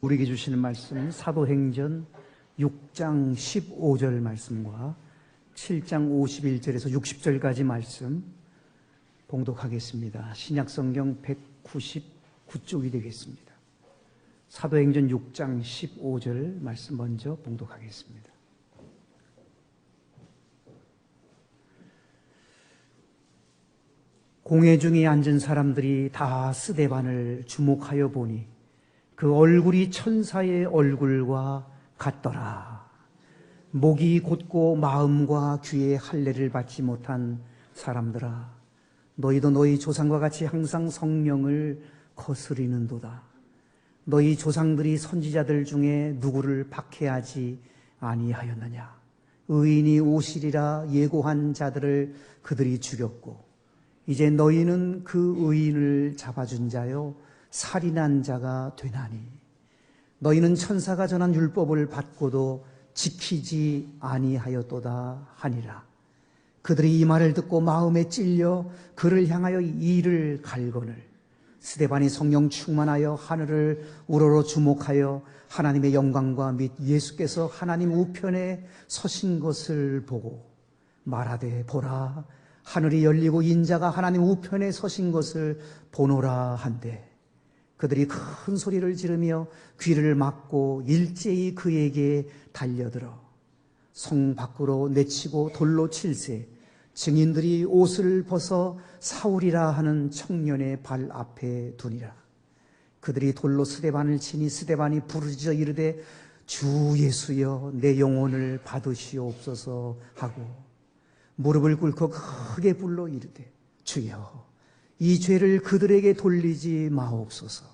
우리에게 주시는 말씀은 사도행전 6장 15절 말씀과 7장 51절에서 60절까지 말씀 봉독하겠습니다. 신약성경 199쪽이 되겠습니다. 사도행전 6장 15절 말씀 먼저 봉독하겠습니다. 공회 중에 앉은 사람들이 다 스데반을 주목하여 보니 그 얼굴이 천사의 얼굴과 같더라. 목이 곧고 마음과 귀에 할례를 받지 못한 사람들아, 너희도 너희 조상과 같이 항상 성령을 거스리는도다. 너희 조상들이 선지자들 중에 누구를 박해하지 아니하였느냐? 의인이 오시리라 예고한 자들을 그들이 죽였고, 이제 너희는 그 의인을 잡아준 자요 살인한 자가 되나니, 너희는 천사가 전한 율법을 받고도 지키지 아니하였도다 하니라. 그들이 이 말을 듣고 마음에 찔려 그를 향하여 이를 갈거늘 스데반이 성령 충만하여 하늘을 우러러 주목하여 하나님의 영광과 및 예수께서 하나님 우편에 서신 것을 보고 말하되, 보라, 하늘이 열리고 인자가 하나님 우편에 서신 것을 보노라 한대, 그들이 큰 소리를 지르며 귀를 막고 일제히 그에게 달려들어 성 밖으로 내치고 돌로 칠세, 증인들이 옷을 벗어 사울이라 하는 청년의 발 앞에 두니라. 그들이 돌로 스데반을 치니 스데반이 부르짖어 이르되, 주 예수여 내 영혼을 받으시옵소서 하고 무릎을 꿇고 크게 불러 이르되, 주여 이 죄를 그들에게 돌리지 마옵소서.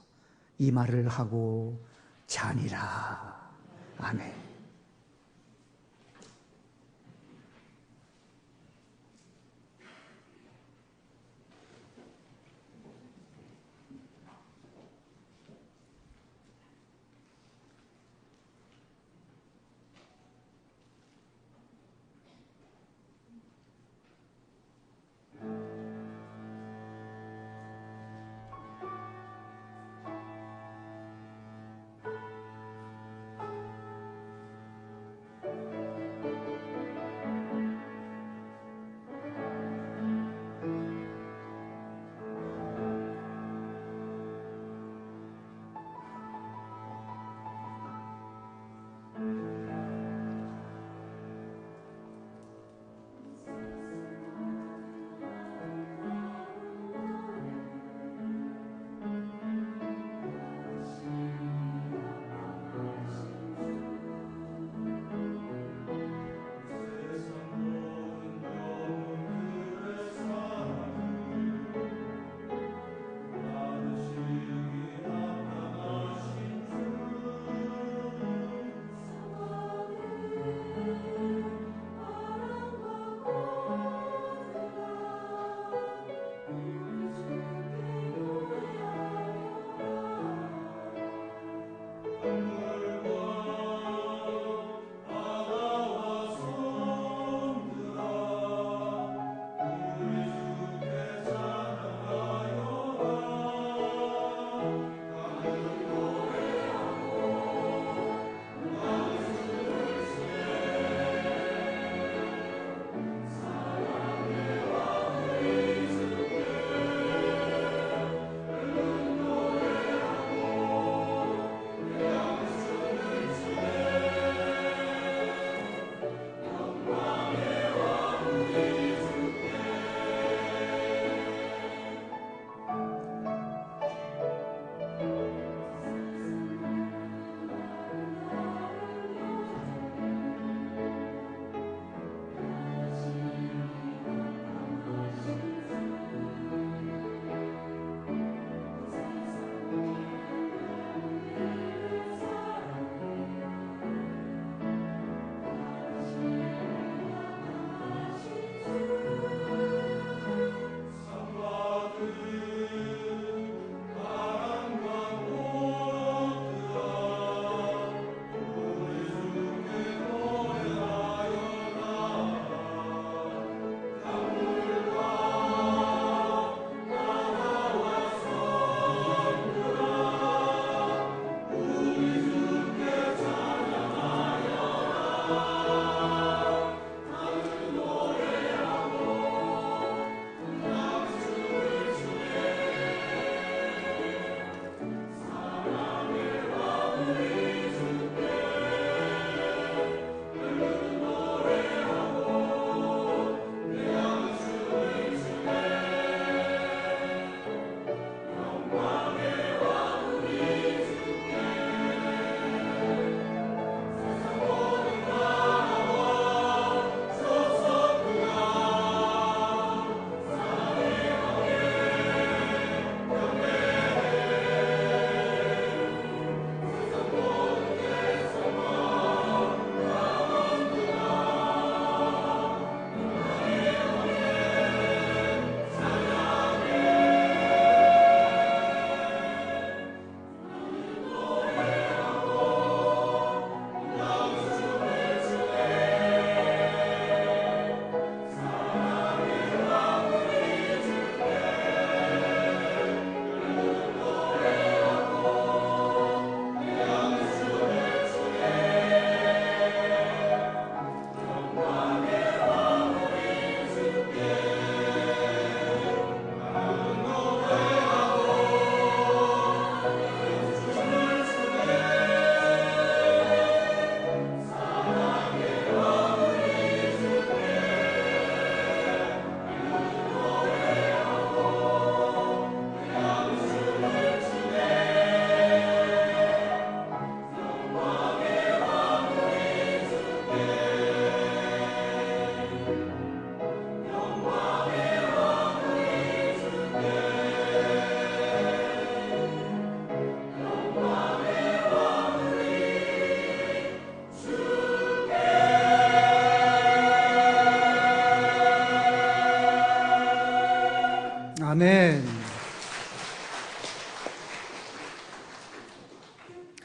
이 말을 하고 자니라. 아멘.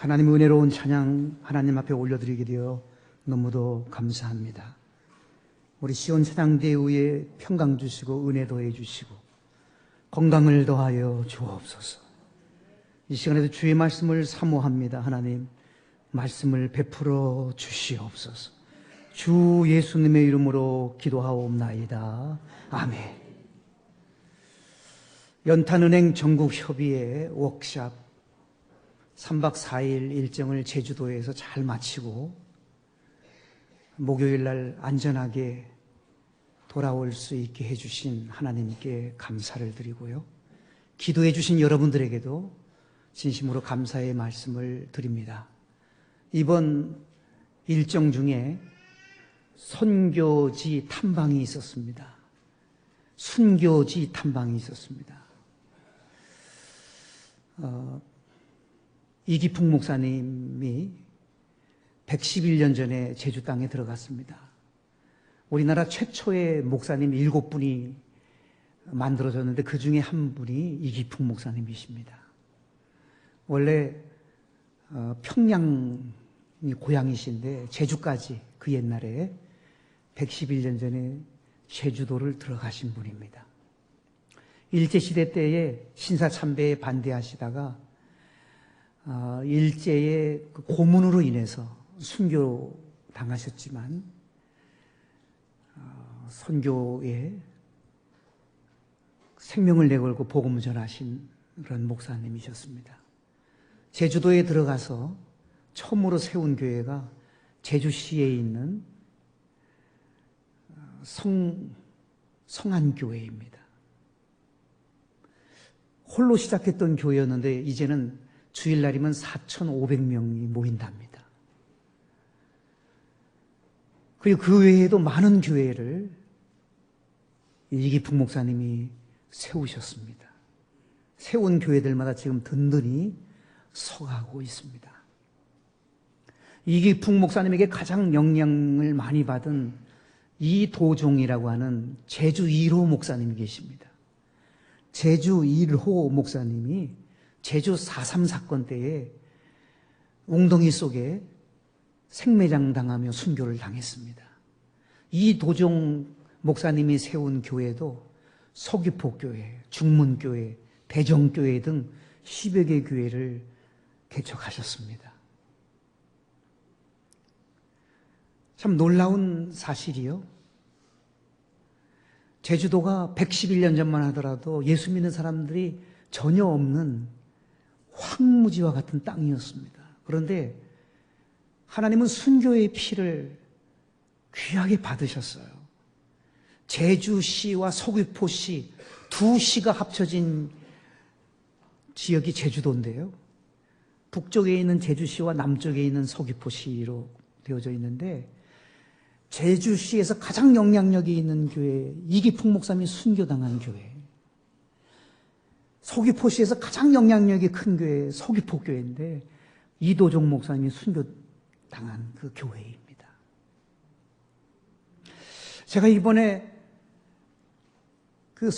하나님 은혜로운 찬양 하나님 앞에 올려드리게 되어 너무도 감사합니다. 우리 시온 찬양대 위에 평강 주시고 은혜 더해 주시고 건강을 더하여 주옵소서. 이 시간에도 주의 말씀을 사모합니다. 하나님 말씀을 베풀어 주시옵소서. 주 예수님의 이름으로 기도하옵나이다. 아멘. 연탄은행 전국협의회 워크샵 3박 4일 일정을 제주도에서 잘 마치고 목요일 날 안전하게 돌아올 수 있게 해주신 하나님께 감사를 드리고요. 기도해 주신 여러분들에게도 진심으로 감사의 말씀을 드립니다. 이번 일정 중에 선교지 탐방이 있었습니다. 순교지 탐방이 있었습니다. 이기풍 목사님이 111년 전에 제주 땅에 들어갔습니다. 우리나라 최초의 목사님 7분이 만들어졌는데 그 중에 한 분이 이기풍 목사님이십니다. 원래 평양이 고향이신데 제주까지 그 옛날에 111년 전에 제주도를 들어가신 분입니다. 일제시대 때에 신사참배에 반대하시다가 일제의 고문으로 인해서 순교당하셨지만 선교에 생명을 내걸고 복음을 전하신 그런 목사님이셨습니다. 제주도에 들어가서 처음으로 세운 교회가 제주시에 있는 성안교회입니다. 홀로 시작했던 교회였는데 이제는 주일날이면 4,500명이 모인답니다. 그리고 그 외에도 많은 교회를 이기풍 목사님이 세우셨습니다. 세운 교회들마다 지금 든든히 서가고 있습니다. 이기풍 목사님에게 가장 영향을 많이 받은 이도종이라고 하는 제주 1호 목사님이 계십니다. 제주 1호 목사님이 제주 4.3 사건 때에 웅덩이 속에 생매장 당하며 순교를 당했습니다. 이도종 목사님이 세운 교회도 서귀포교회, 중문교회, 대정교회 등 10여 개 교회를 개척하셨습니다. 참 놀라운 사실이요. 제주도가 111년 전만 하더라도 예수 믿는 사람들이 전혀 없는 황무지와 같은 땅이었습니다. 그런데 하나님은 순교의 피를 귀하게 받으셨어요. 제주시와 서귀포시 두 시가 합쳐진 지역이 제주도인데요. 북쪽에 있는 제주시와 남쪽에 있는 서귀포시로 되어져 있는데 제주시에서 가장 영향력이 있는 교회, 이기풍 목사님이 순교당한 교회. 서귀포시에서 가장 영향력이 큰 교회, 서귀포교회인데 이도종 목사님이 순교당한 그 교회입니다. 제가 이번에 그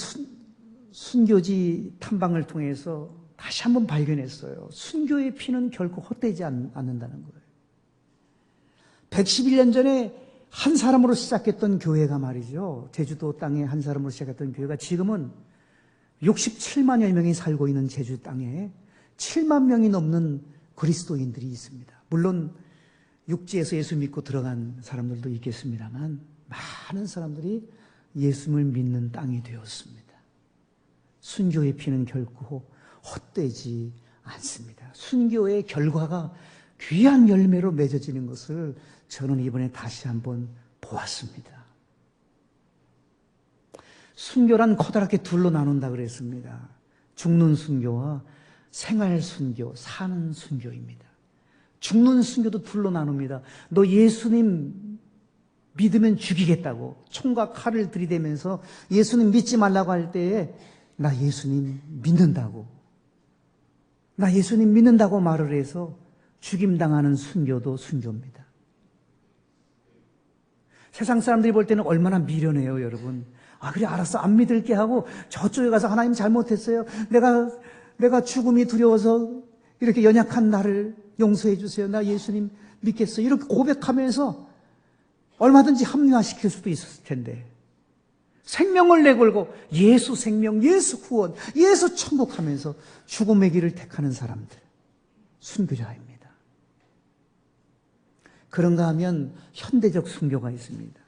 순교지 탐방을 통해서 다시 한번 발견했어요. 순교의 피는 결코 헛되지 않는다는 거예요. 111년 전에 한 사람으로 시작했던 교회가 말이죠. 제주도 땅에 한 사람으로 시작했던 교회가 지금은 67만여 명이 살고 있는 제주 땅에 7만 명이 넘는 그리스도인들이 있습니다. 물론 육지에서 예수 믿고 들어간 사람들도 있겠습니다만 많은 사람들이 예수를 믿는 땅이 되었습니다. 순교의 피는 결코 헛되지 않습니다. 순교의 결과가 귀한 열매로 맺어지는 것을 저는 이번에 다시 한번 보았습니다. 순교란 커다랗게 둘로 나눈다 그랬습니다. 죽는 순교와 생활 순교, 사는 순교입니다. 죽는 순교도 둘로 나눕니다. 너 예수님 믿으면 죽이겠다고 총과 칼을 들이대면서 예수님 믿지 말라고 할 때에 나 예수님 믿는다고 나 예수님 믿는다고 말을 해서 죽임당하는 순교도 순교입니다. 세상 사람들이 볼 때는 얼마나 미련해요, 여러분. 아, 그래, 알았어. 안 믿을게 하고 저쪽에 가서 하나님 잘못했어요. 내가 죽음이 두려워서 이렇게 연약한 나를 용서해 주세요. 나 예수님 믿겠어요. 이렇게 고백하면서 얼마든지 합리화시킬 수도 있었을 텐데 생명을 내걸고 예수 생명, 예수 구원, 예수 천국하면서 죽음의 길을 택하는 사람들, 순교자입니다. 그런가 하면 현대적 순교가 있습니다.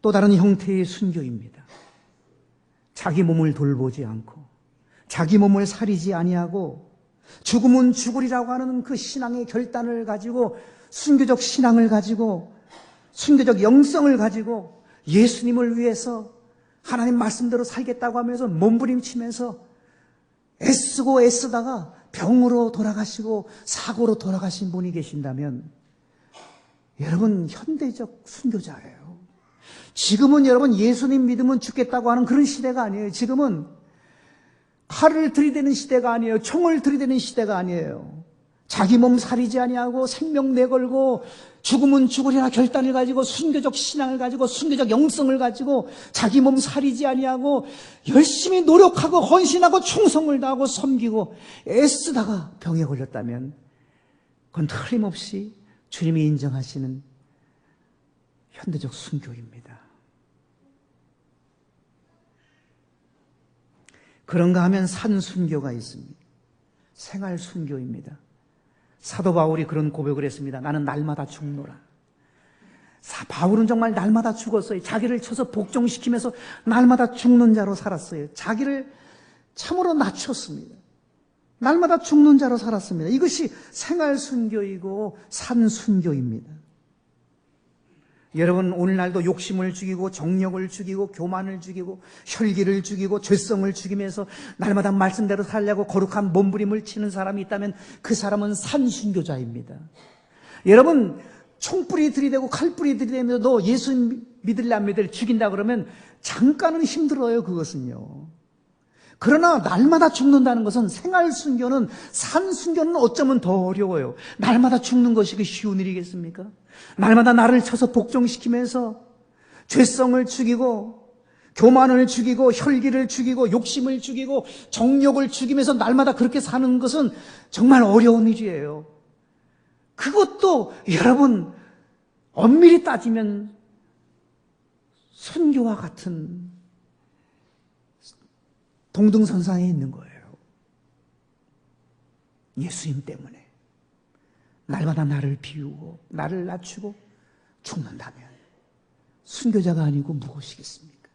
또 다른 형태의 순교입니다. 자기 몸을 돌보지 않고 자기 몸을 사리지 아니하고 죽음은 죽으리라고 하는 그 신앙의 결단을 가지고 순교적 신앙을 가지고 순교적 영성을 가지고 예수님을 위해서 하나님 말씀대로 살겠다고 하면서 몸부림치면서 애쓰고 애쓰다가 병으로 돌아가시고 사고로 돌아가신 분이 계신다면 여러분 현대적 순교자예요. 지금은 여러분 예수님 믿으면 죽겠다고 하는 그런 시대가 아니에요. 지금은 칼을 들이대는 시대가 아니에요. 총을 들이대는 시대가 아니에요. 자기 몸 사리지 아니하고 생명 내걸고 죽으면 죽으리라 결단을 가지고 순교적 신앙을 가지고 순교적 영성을 가지고 자기 몸 사리지 아니하고 열심히 노력하고 헌신하고 충성을 다하고 섬기고 애쓰다가 병에 걸렸다면 그건 틀림없이 주님이 인정하시는 현대적 순교입니다. 그런가 하면 산순교가 있습니다. 생활순교입니다. 사도 바울이 그런 고백을 했습니다. 나는 날마다 죽노라. 바울은 정말 날마다 죽었어요. 자기를 쳐서 복종시키면서 날마다 죽는 자로 살았어요. 자기를 참으로 낮췄습니다. 날마다 죽는 자로 살았습니다. 이것이 생활순교이고 산순교입니다. 여러분 오늘날도 욕심을 죽이고 정력을 죽이고 교만을 죽이고 혈기를 죽이고 죄성을 죽이면서 날마다 말씀대로 살려고 거룩한 몸부림을 치는 사람이 있다면 그 사람은 산순교자입니다. 여러분 총뿌리 들이대고 칼뿌리 들이대면서 너 예수 믿을래 안 믿을래 죽인다 그러면 잠깐은 힘들어요. 그것은요. 그러나 날마다 죽는다는 것은 생활순교는 산순교는 어쩌면 더 어려워요. 날마다 죽는 것이 쉬운 일이겠습니까? 날마다 나를 쳐서 복종시키면서 죄성을 죽이고 교만을 죽이고 혈기를 죽이고 욕심을 죽이고 정욕을 죽이면서 날마다 그렇게 사는 것은 정말 어려운 일이에요. 그것도 여러분 엄밀히 따지면 순교와 같은 동등선상에 있는 거예요. 예수님 때문에 날마다 나를 비우고 나를 낮추고 죽는다면 순교자가 아니고 무엇이겠습니까?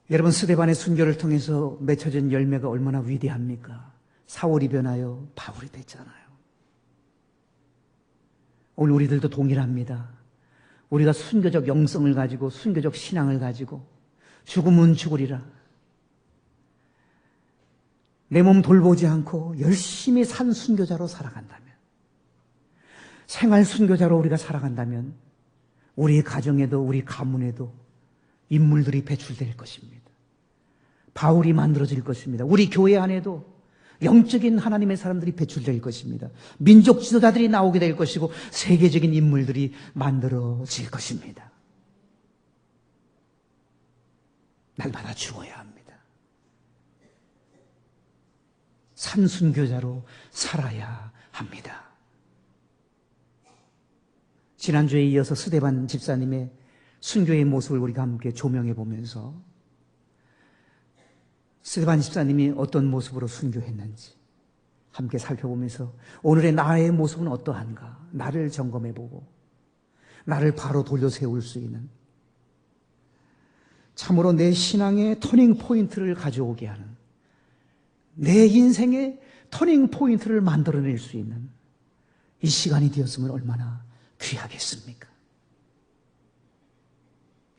여러분 스데반의 순교를 통해서 맺혀진 열매가 얼마나 위대합니까? 사울이 변하여 바울이 됐잖아요. 오늘 우리들도 동일합니다. 우리가 순교적 영성을 가지고 순교적 신앙을 가지고 죽으면 죽으리라. 내 몸 돌보지 않고 열심히 산 순교자로 살아간다면 생활 순교자로 우리가 살아간다면 우리 가정에도 우리 가문에도 인물들이 배출될 것입니다. 바울이 만들어질 것입니다. 우리 교회 안에도 영적인 하나님의 사람들이 배출될 것입니다. 민족 지도자들이 나오게 될 것이고 세계적인 인물들이 만들어질 것입니다. 날마다 죽어야 합니다. 산순교자로 살아야 합니다. 지난주에 이어서 스데반 집사님의 순교의 모습을 우리가 함께 조명해 보면서 스데반 집사님이 어떤 모습으로 순교했는지 함께 살펴보면서 오늘의 나의 모습은 어떠한가 나를 점검해보고 나를 바로 돌려 세울 수 있는 참으로 내 신앙의 터닝 포인트를 가져오게 하는 내 인생의 터닝 포인트를 만들어낼 수 있는 이 시간이 되었으면 얼마나 귀하겠습니까?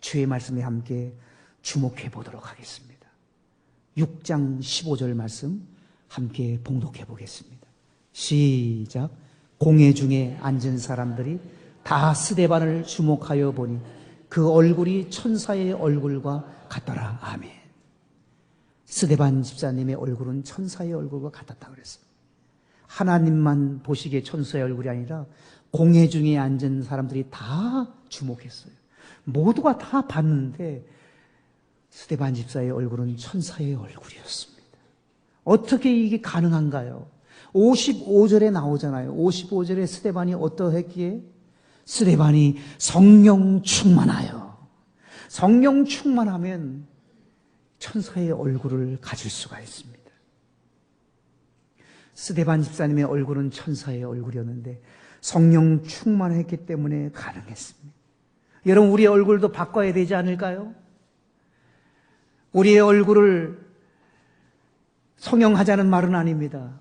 주의 말씀에 함께 주목해 보도록 하겠습니다. 6장 15절 말씀 함께 봉독해 보겠습니다. 시작. 공회 중에 앉은 사람들이 다 스데반을 주목하여 보니 그 얼굴이 천사의 얼굴과 같더라. 아멘. 스데반 집사님의 얼굴은 천사의 얼굴과 같았다 그랬어요. 하나님만 보시기에 천사의 얼굴이 아니라 공회 중에 앉은 사람들이 다 주목했어요. 모두가 다 봤는데 스데반 집사의 얼굴은 천사의 얼굴이었습니다. 어떻게 이게 가능한가요? 55절에 나오잖아요. 55절에 스데반이 어떠했기에? 스데반이 성령 충만하여. 성령 충만하면 천사의 얼굴을 가질 수가 있습니다. 스데반 집사님의 얼굴은 천사의 얼굴이었는데 성령 충만했기 때문에 가능했습니다. 여러분, 우리의 얼굴도 바꿔야 되지 않을까요? 우리의 얼굴을 성형하자는 말은 아닙니다.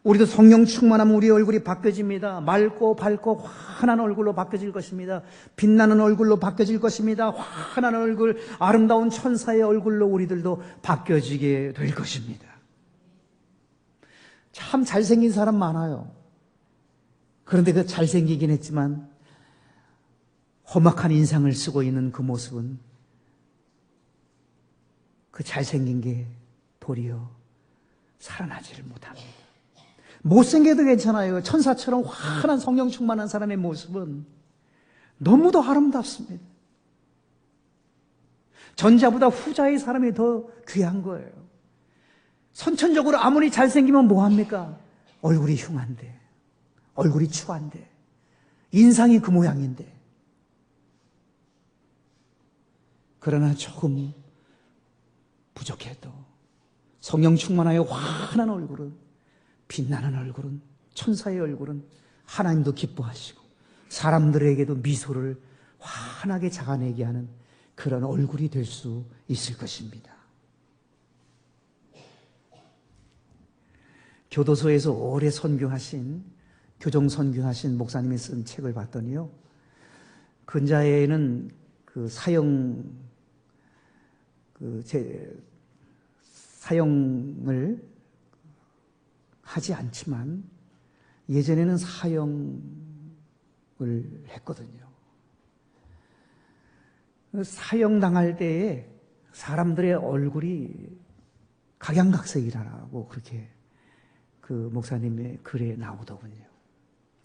우리도 성령 충만하면 우리의 얼굴이 바뀌어집니다. 맑고 밝고 환한 얼굴로 바뀌어질 것입니다. 빛나는 얼굴로 바뀌어질 것입니다. 환한 얼굴, 아름다운 천사의 얼굴로 우리들도 바뀌어지게 될 것입니다. 참 잘생긴 사람 많아요. 그런데 그 잘생기긴 했지만 험악한 인상을 쓰고 있는 그 모습은 그 잘생긴 게 도리어 살아나지를 못합니다. 못생겨도 괜찮아요. 천사처럼 환한 성령 충만한 사람의 모습은 너무도 아름답습니다. 전자보다 후자의 사람이 더 귀한 거예요. 선천적으로 아무리 잘생기면 뭐합니까? 얼굴이 흉한데, 얼굴이 추한데, 인상이 그 모양인데. 그러나 조금 부족해도 성령 충만하여 환한 얼굴은, 빛나는 얼굴은, 천사의 얼굴은 하나님도 기뻐하시고 사람들에게도 미소를 환하게 자아내게 하는 그런 얼굴이 될 수 있을 것입니다. 교도소에서 오래 선교하신, 교정 선교하신 목사님이 쓴 책을 봤더니요, 근자에는 사형을 하지 않지만 예전에는 사형을 했거든요. 사형당할 때에 사람들의 얼굴이 각양각색이라고 그렇게 그 목사님의 글에 나오더군요.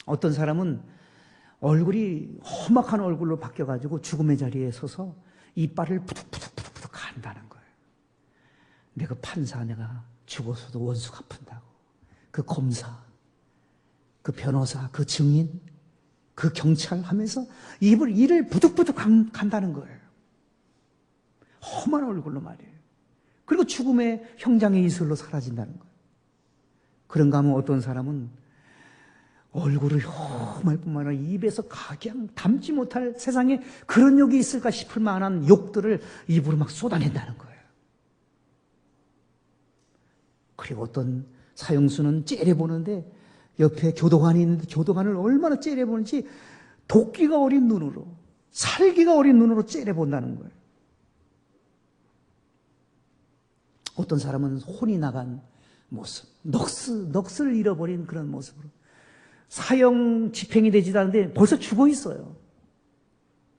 어떤 사람은 얼굴이 험악한 얼굴로 바뀌어가지고 죽음의 자리에 서서 이빨을 푸득푸득 간다는 거예요. 내가 판사, 내가 죽어서도 원수 갚은다고. 그 검사, 그 변호사, 그 증인, 그 경찰 하면서 이를 부득부득 간다는 거예요. 험한 얼굴로 말이에요. 그리고 죽음의 형장의 이슬로 사라진다는 거예요. 그런가 하면 어떤 사람은 얼굴을 험할 뿐만 아니라 입에서 각양 담지 못할 세상에 그런 욕이 있을까 싶을 만한 욕들을 입으로 막 쏟아낸다는 거예요. 그리고 어떤 사형수는 째려보는데 옆에 교도관이 있는데 교도관을 얼마나 째려보는지 도끼가 어린 눈으로, 살기가 어린 눈으로 째려본다는 거예요. 어떤 사람은 혼이 나간 모습, 넋을 잃어버린 그런 모습으로 사형 집행이 되지도 않는데 벌써 죽어 있어요.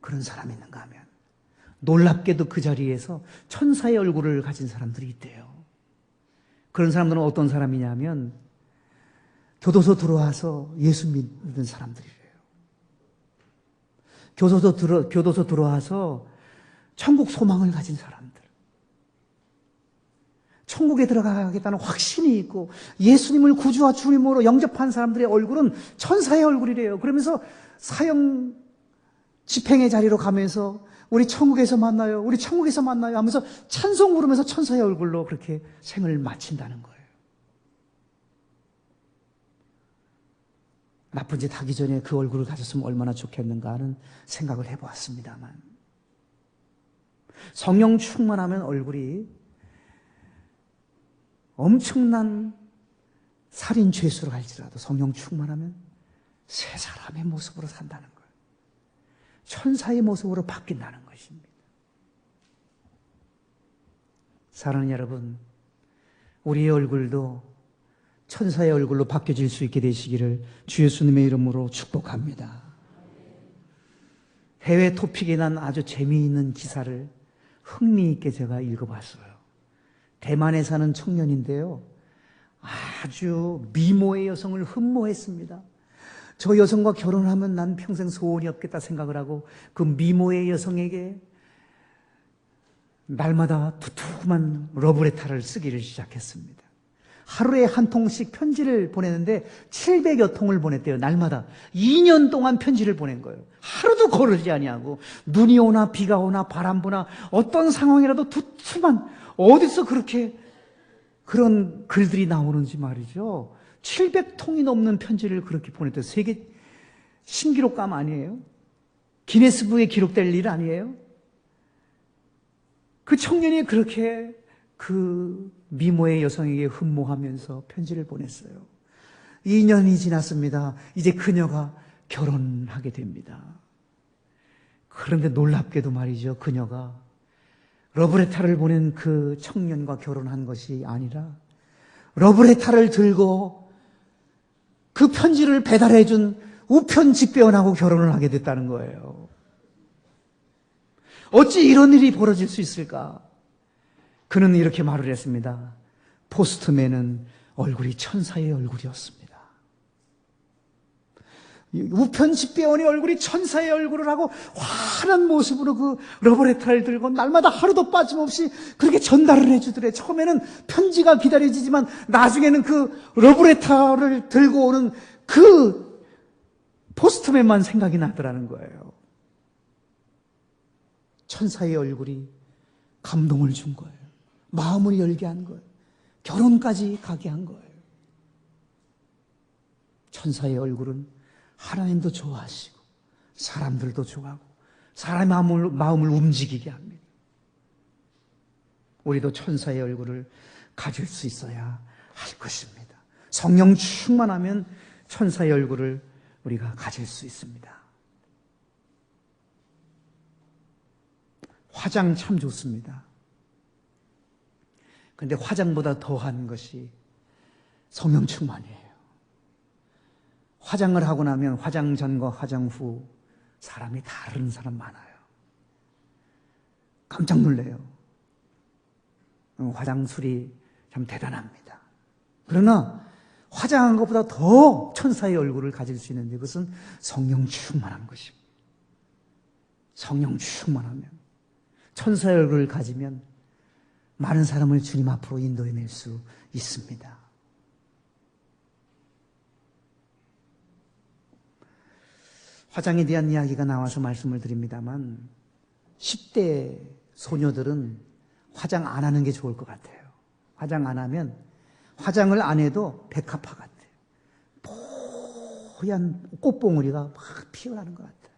그런 사람이 있는가 하면 놀랍게도 그 자리에서 천사의 얼굴을 가진 사람들이 있대요. 그런 사람들은 어떤 사람이냐면 교도소 들어와서 예수 믿는 사람들이래요. 교도소 들어와서 천국 소망을 가진 사람들. 천국에 들어가겠다는 확신이 있고 예수님을 구주와 주님으로 영접한 사람들의 얼굴은 천사의 얼굴이래요. 그러면서 사형 집행의 자리로 가면서 우리 천국에서 만나요, 우리 천국에서 만나요 하면서 찬송 부르면서 천사의 얼굴로 그렇게 생을 마친다는 거예요. 나쁜 짓 하기 전에 그 얼굴을 가졌으면 얼마나 좋겠는가 하는 생각을 해보았습니다만, 성령 충만하면 얼굴이 엄청난 살인 죄수로 할지라도 성령 충만하면 새 사람의 모습으로 산다는 거예요. 천사의 모습으로 바뀐다는 것입니다. 사랑하는 여러분, 우리의 얼굴도 천사의 얼굴로 바뀌어질 수 있게 되시기를 주 예수님의 이름으로 축복합니다. 해외 토픽에 난 아주 재미있는 기사를 흥미있게 제가 읽어봤어요. 대만에 사는 청년인데요, 아주 미모의 여성을 흠모했습니다. 저 여성과 결혼하면 난 평생 소원이 없겠다 생각을 하고 그 미모의 여성에게 날마다 두툼한 러브레터를 쓰기를 시작했습니다. 하루에 한 통씩 편지를 보내는데 700여 통을 보냈대요. 날마다 2년 동안 편지를 보낸 거예요. 하루도 거르지 아니하고 눈이 오나 비가 오나 바람 부나 어떤 상황이라도 두툼한, 어디서 그렇게 그런 글들이 나오는지 말이죠. 700통이 넘는 편지를 그렇게 보냈대요. 세계 신기록감 아니에요? 기네스북에 기록될 일 아니에요? 그 청년이 그렇게 그 미모의 여성에게 흠모하면서 편지를 보냈어요. 2년이 지났습니다. 이제 그녀가 결혼하게 됩니다. 그런데 놀랍게도 말이죠. 그녀가 러브레터를 보낸 그 청년과 결혼한 것이 아니라 러브레터를 들고 그 편지를 배달해준 우편 집배원하고 결혼을 하게 됐다는 거예요. 어찌 이런 일이 벌어질 수 있을까? 그는 이렇게 말을 했습니다. 포스트맨은 얼굴이 천사의 얼굴이었습니다. 우편 집배원의 얼굴이 천사의 얼굴을 하고 환한 모습으로 그 러브레터를 들고 날마다 하루도 빠짐없이 그렇게 전달을 해주더래. 처음에는 편지가 기다려지지만 나중에는 그 러브레터를 들고 오는 그 포스트맨만 생각이 나더라는 거예요. 천사의 얼굴이 감동을 준 거예요. 마음을 열게 한 거예요. 결혼까지 가게 한 거예요. 천사의 얼굴은 하나님도 좋아하시고 사람들도 좋아하고 사람의 마음을 움직이게 합니다. 우리도 천사의 얼굴을 가질 수 있어야 할 것입니다. 성령 충만하면 천사의 얼굴을 우리가 가질 수 있습니다. 화장 참 좋습니다. 그런데 화장보다 더한 것이 성령 충만이에요. 화장을 하고 나면 화장 전과 화장 후 사람이 다른 사람 많아요. 깜짝 놀래요. 화장술이 참 대단합니다. 그러나 화장한 것보다 더 천사의 얼굴을 가질 수 있는데 그것은 성령 충만한 것입니다. 성령 충만하면 천사의 얼굴을 가지면 많은 사람을 주님 앞으로 인도해낼 수 있습니다. 화장에 대한 이야기가 나와서 말씀을 드립니다만 10대 소녀들은 화장 안 하는 게 좋을 것 같아요. 화장 안 하면 화장을 안 해도 백합화 같아요. 뽀얀 꽃봉오리가 막 피어나는 것 같아요.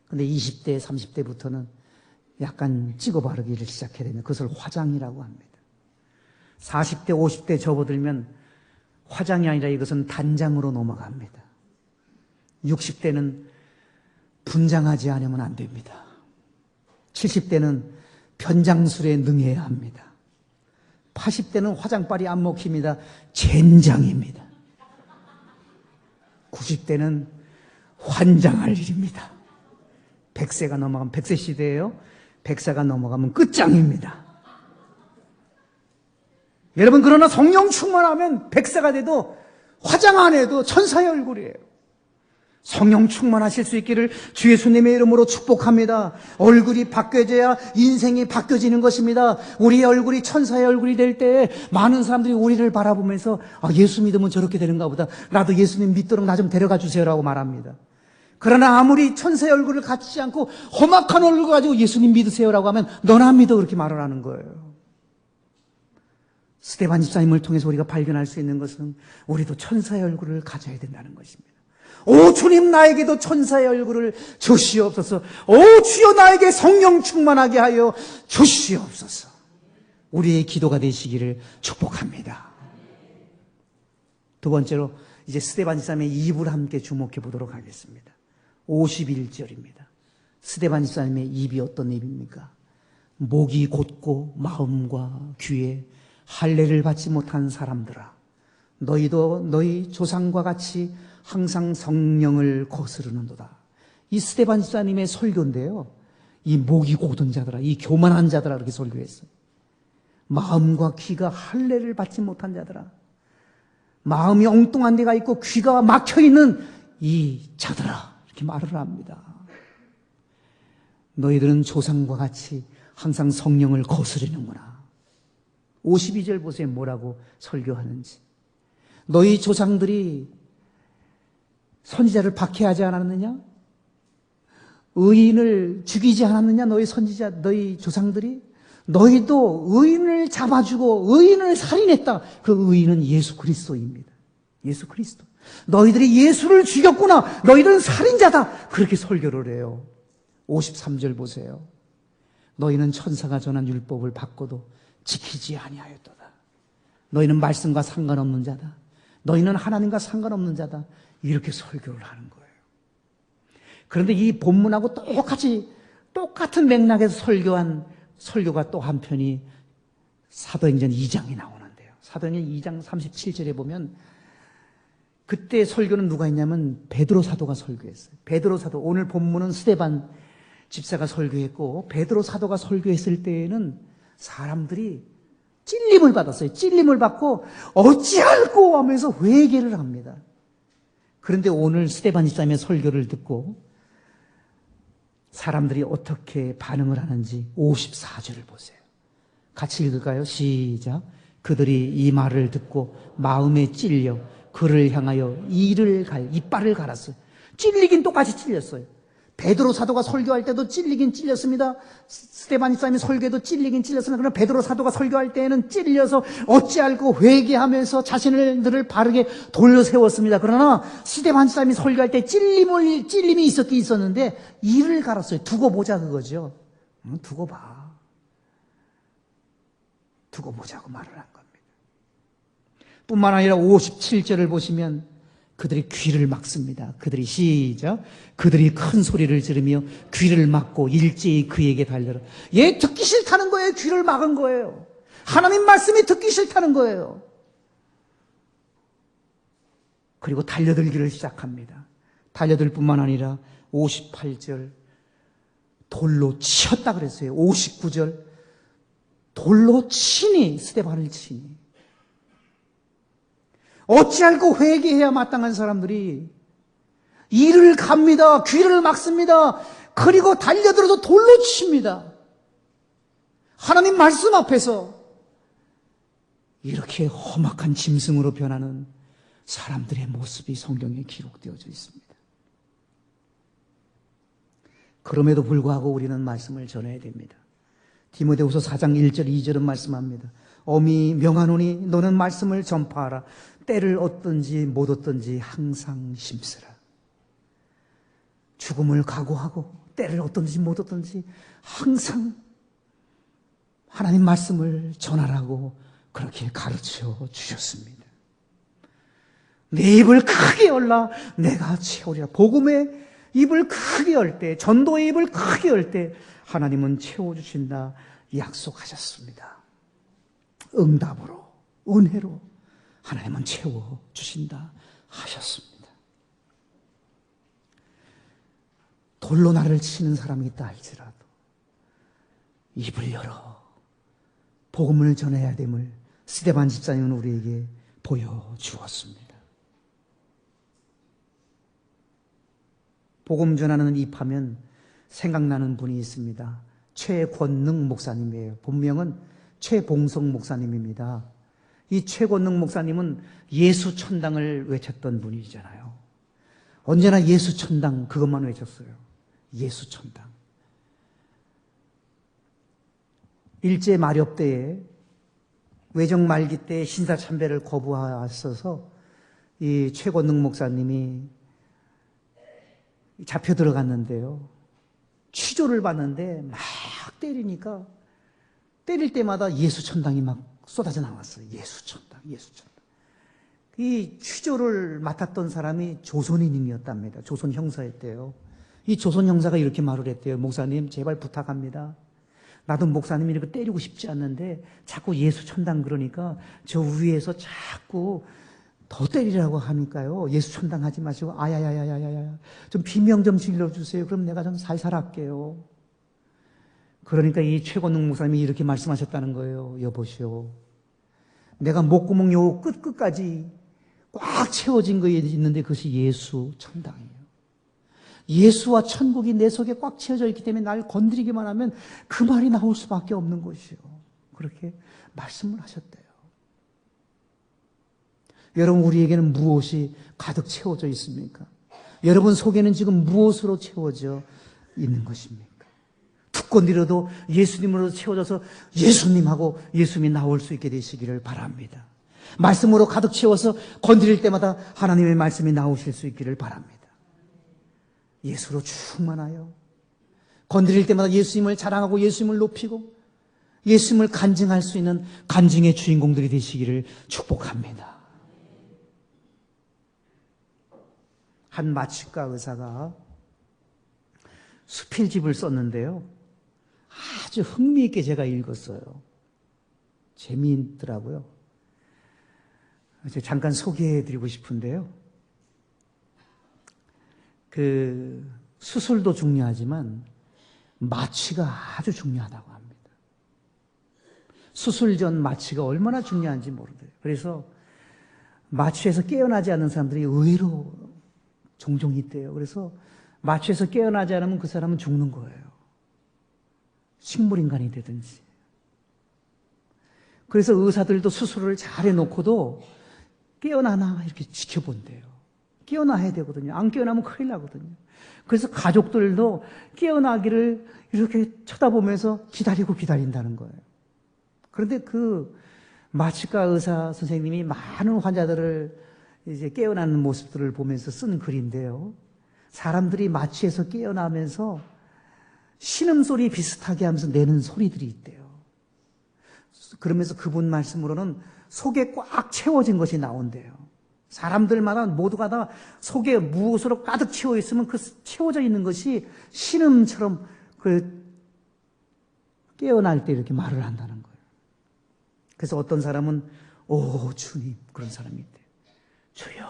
그런데 20대, 30대부터는 약간 찍어 바르기를 시작해야 되면 그것을 화장이라고 합니다. 40대, 50대 접어들면 화장이 아니라 이것은 단장으로 넘어갑니다. 60대는 분장하지 않으면 안 됩니다. 70대는 변장술에 능해야 합니다. 80대는 화장빨이 안 먹힙니다. 젠장입니다. 90대는 환장할 일입니다. 100세가 넘어가면 100세 시대예요. 100세가 넘어가면 끝장입니다. 여러분, 그러나 성령 충만하면 100세가 돼도 화장 안 해도 천사의 얼굴이에요. 성령 충만하실 수 있기를 주 예수님의 이름으로 축복합니다. 얼굴이 바뀌어져야 인생이 바뀌어지는 것입니다. 우리의 얼굴이 천사의 얼굴이 될 때 많은 사람들이 우리를 바라보면서 예수 믿으면 저렇게 되는가 보다. 나도 예수님 믿도록 나 좀 데려가 주세요라고 말합니다. 그러나 아무리 천사의 얼굴을 갖추지 않고 험악한 얼굴을 가지고 예수님 믿으세요라고 하면 너나 믿어 그렇게 말을 하는 거예요. 스데반 집사님을 통해서 우리가 발견할 수 있는 것은 우리도 천사의 얼굴을 가져야 된다는 것입니다. 오 주님, 나에게도 천사의 얼굴을 주시옵소서. 오 주여, 나에게 성령 충만하게 하여 주시옵소서. 우리의 기도가 되시기를 축복합니다. 두 번째로 이제 스데반 집사님의 입을 함께 주목해 보도록 하겠습니다. 51절입니다. 스데반 집사님의 입이 어떤 입입니까? 목이 곧고 마음과 귀에 할례를 받지 못한 사람들아, 너희도 너희 조상과 같이 항상 성령을 거스르는도다. 이 스데반 집사님의 설교인데요, 이 목이 곧은 자들아, 이 교만한 자들아, 그렇게 설교했어요. 마음과 귀가 할례를 받지 못한 자들아, 마음이 엉뚱한 데가 있고 귀가 막혀있는 이 자들아, 이렇게 말을 합니다. 너희들은 조상과 같이 항상 성령을 거스르는구나. 52절 보세요. 뭐라고 설교하는지. 너희 조상들이 선지자를 박해하지 않았느냐? 의인을 죽이지 않았느냐? 너희 조상들이? 너희도 의인을 잡아주고 의인을 살인했다. 그 의인은 예수 그리스도입니다. 예수 그리스도. 너희들이 예수를 죽였구나. 너희들은 살인자다. 그렇게 설교를 해요. 53절 보세요. 너희는 천사가 전한 율법을 받고도 지키지 아니하였도다. 너희는 말씀과 상관없는 자다. 너희는 하나님과 상관없는 자다. 이렇게 설교를 하는 거예요. 그런데 이 본문하고 똑같은 맥락에서 설교한 설교가 또 한편이 사도행전 2장이 나오는데요. 사도행전 2장 37절에 보면 그때 설교는 누가 했냐면 베드로 사도가 설교했어요. 베드로 사도, 오늘 본문은 스데반 집사가 설교했고 베드로 사도가 설교했을 때에는 사람들이 찔림을 받았어요. 찔림을 받고 어찌할꼬 하면서 회개를 합니다. 그런데 오늘 스데반 집사님의 설교를 듣고 사람들이 어떻게 반응을 하는지 54절을 보세요. 같이 읽을까요? 시작. 그들이 이 말을 듣고 마음에 찔려 그를 향하여 이빨을 갈았어요. 찔리긴 똑같이 찔렸어요. 베드로 사도가 설교할 때도 찔리긴 찔렸습니다. 스데반 집사님이 설교에도 찔리긴 찔렸습니다. 그러나 베드로 사도가 설교할 때에는 찔려서 어찌할꼬 회개하면서 자신들을 바르게 돌려세웠습니다. 그러나 스데반 집사님이 설교할 때 찔림이 있었긴 있었는데 이를 갈았어요. 두고 보자 그거죠. 두고 봐. 두고 보자고 말을 한 겁니다. 뿐만 아니라 57절을 보시면 그들이 귀를 막습니다. 그들이 시작. 그들이 큰 소리를 지르며 귀를 막고 일제히 그에게 달려라. 얘 듣기 싫다는 거예요. 귀를 막은 거예요. 하나님 말씀이 듣기 싫다는 거예요. 그리고 달려들기를 시작합니다. 달려들 뿐만 아니라 58절 돌로 치었다 그랬어요. 59절 돌로 치니 스데반을 치니 어찌할꼬 회개해야 마땅한 사람들이 이를 갑니다. 귀를 막습니다. 그리고 달려들어서 돌로 칩니다. 하나님 말씀 앞에서 이렇게 험악한 짐승으로 변하는 사람들의 모습이 성경에 기록되어져 있습니다. 그럼에도 불구하고 우리는 말씀을 전해야 됩니다. 디모데후서 4장 1절 2절은 말씀합니다. 엄히 명하노니 너는 말씀을 전파하라. 때를 얻든지 못 얻든지 항상 심쓰라. 죽음을 각오하고 때를 얻든지 못 얻든지 항상 하나님 말씀을 전하라고 그렇게 가르쳐 주셨습니다. 내 입을 크게 열라 내가 채우리라. 복음의 입을 크게 열 때, 전도의 입을 크게 열 때 하나님은 채워주신다 약속하셨습니다. 응답으로, 은혜로 하나님은 채워주신다 하셨습니다. 돌로 나를 치는 사람이 있다 할지라도 입을 열어 복음을 전해야 됨을 스데반 집사님은 우리에게 보여주었습니다. 복음 전하는 입하면 생각나는 분이 있습니다. 최권능 목사님이에요. 본명은 최봉성 목사님입니다. 이 최권능 목사님은 예수 천당을 외쳤던 분이잖아요. 언제나 예수 천당 그것만 외쳤어요. 예수 천당. 일제 마렵 때에 외정 말기 때에 신사참배를 거부하셔서 이 최권능 목사님이 잡혀 들어갔는데요. 취조를 받는데 막 때리니까 때릴 때마다 예수 천당이 막 쏟아져 나왔어요. 예수 천당, 예수 천당. 이 취조를 맡았던 사람이 조선인이었답니다. 조선 형사였대요. 이 조선 형사가 이렇게 말을 했대요. 목사님 제발 부탁합니다. 나도 목사님이 이렇게 때리고 싶지 않는데 자꾸 예수 천당 그러니까 저 위에서 자꾸 더 때리라고 하니까요. 예수 천당 하지 마시고 아야야야야야야 좀 비명 좀 질러주세요. 그럼 내가 좀 살살 할게요. 그러니까 이 최권능 목사님이 이렇게 말씀하셨다는 거예요. 여보시오. 내가 목구멍 요 끝까지 꽉 채워진 거에 있는데 그것이 예수 천당이에요. 예수와 천국이 내 속에 꽉 채워져 있기 때문에 날 건드리기만 하면 그 말이 나올 수밖에 없는 것이요. 그렇게 말씀을 하셨대요. 여러분, 우리에게는 무엇이 가득 채워져 있습니까? 여러분 속에는 지금 무엇으로 채워져 있는 것입니까? 툭 건드려도 예수님으로 채워져서 예수님하고 예수님이 나올 수 있게 되시기를 바랍니다. 말씀으로 가득 채워서 건드릴 때마다 하나님의 말씀이 나오실 수 있기를 바랍니다. 예수로 충만하여 건드릴 때마다 예수님을 자랑하고 예수님을 높이고 예수님을 간증할 수 있는 간증의 주인공들이 되시기를 축복합니다. 한 마취과 의사가 수필집을 썼는데요. 아주 흥미있게 제가 읽었어요. 재미있더라고요. 잠깐 소개해드리고 싶은데요. 수술도 중요하지만 마취가 아주 중요하다고 합니다. 수술 전 마취가 얼마나 중요한지 모르대요. 그래서 마취에서 깨어나지 않는 사람들이 의외로 종종 있대요. 그래서 마취에서 깨어나지 않으면 그 사람은 죽는 거예요. 식물인간이 되든지. 그래서 의사들도 수술을 잘 해놓고도 깨어나나 이렇게 지켜본대요. 깨어나야 되거든요. 안 깨어나면 큰일 나거든요. 그래서 가족들도 깨어나기를 이렇게 쳐다보면서 기다린다는 거예요. 그런데 그 마취과 의사 선생님이 많은 환자들을 이제 깨어나는 모습들을 보면서 쓴 글인데요. 사람들이 마취에서 깨어나면서 신음소리 비슷하게 하면서 내는 소리들이 있대요. 그러면서 그분 말씀으로는 속에 꽉 채워진 것이 나온대요. 사람들마다 모두가 다 속에 무엇으로 가득 채워 있으면 그 채워져 있는 것이 신음처럼 깨어날 때 이렇게 말을 한다는 거예요. 그래서 어떤 사람은 오 주님 그런 사람이 있대요. 주여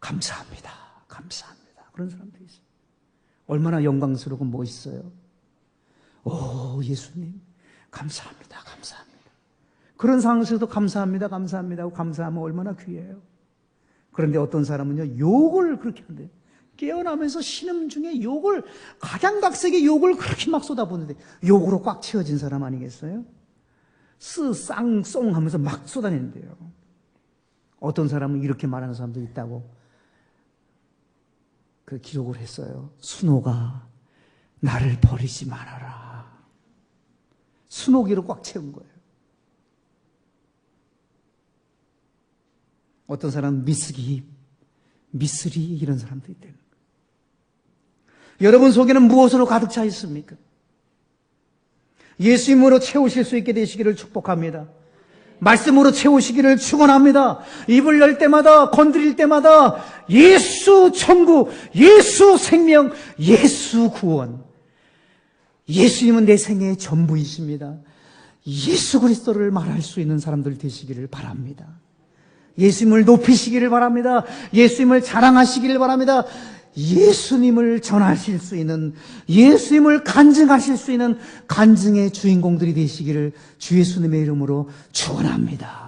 감사합니다. 감사합니다. 그런 사람들이 있어요. 얼마나 영광스럽고 멋있어요. 오 예수님 감사합니다. 감사합니다. 그런 상황에서도 감사합니다. 감사합니다 하고 감사하면 얼마나 귀해요. 그런데 어떤 사람은요 욕을 그렇게 한대요. 깨어나면서 신음 중에 욕을 각양각색의 욕을 그렇게 막 쏟아부는데 욕으로 꽉 채워진 사람 아니겠어요? 쌍송 하면서 막 쏟아낸대요. 어떤 사람은 이렇게 말하는 사람도 있다고 그 기록을 했어요. 순호가 나를 버리지 말아라. 순호기로 꽉 채운 거예요. 어떤 사람은 미쓰리 이런 사람도 있대요. 여러분 속에는 무엇으로 가득 차 있습니까? 예수님으로 채우실 수 있게 되시기를 축복합니다. 말씀으로 채우시기를 축원합니다. 입을 열 때마다 건드릴 때마다 예수 천국, 예수 생명, 예수 구원. 예수님은 내 생애의 전부이십니다. 예수 그리스도를 말할 수 있는 사람들 되시기를 바랍니다. 예수님을 높이시기를 바랍니다. 예수님을 자랑하시기를 바랍니다. 예수님을 전하실 수 있는, 예수님을 간증하실 수 있는 간증의 주인공들이 되시기를 주 예수님의 이름으로 축원합니다.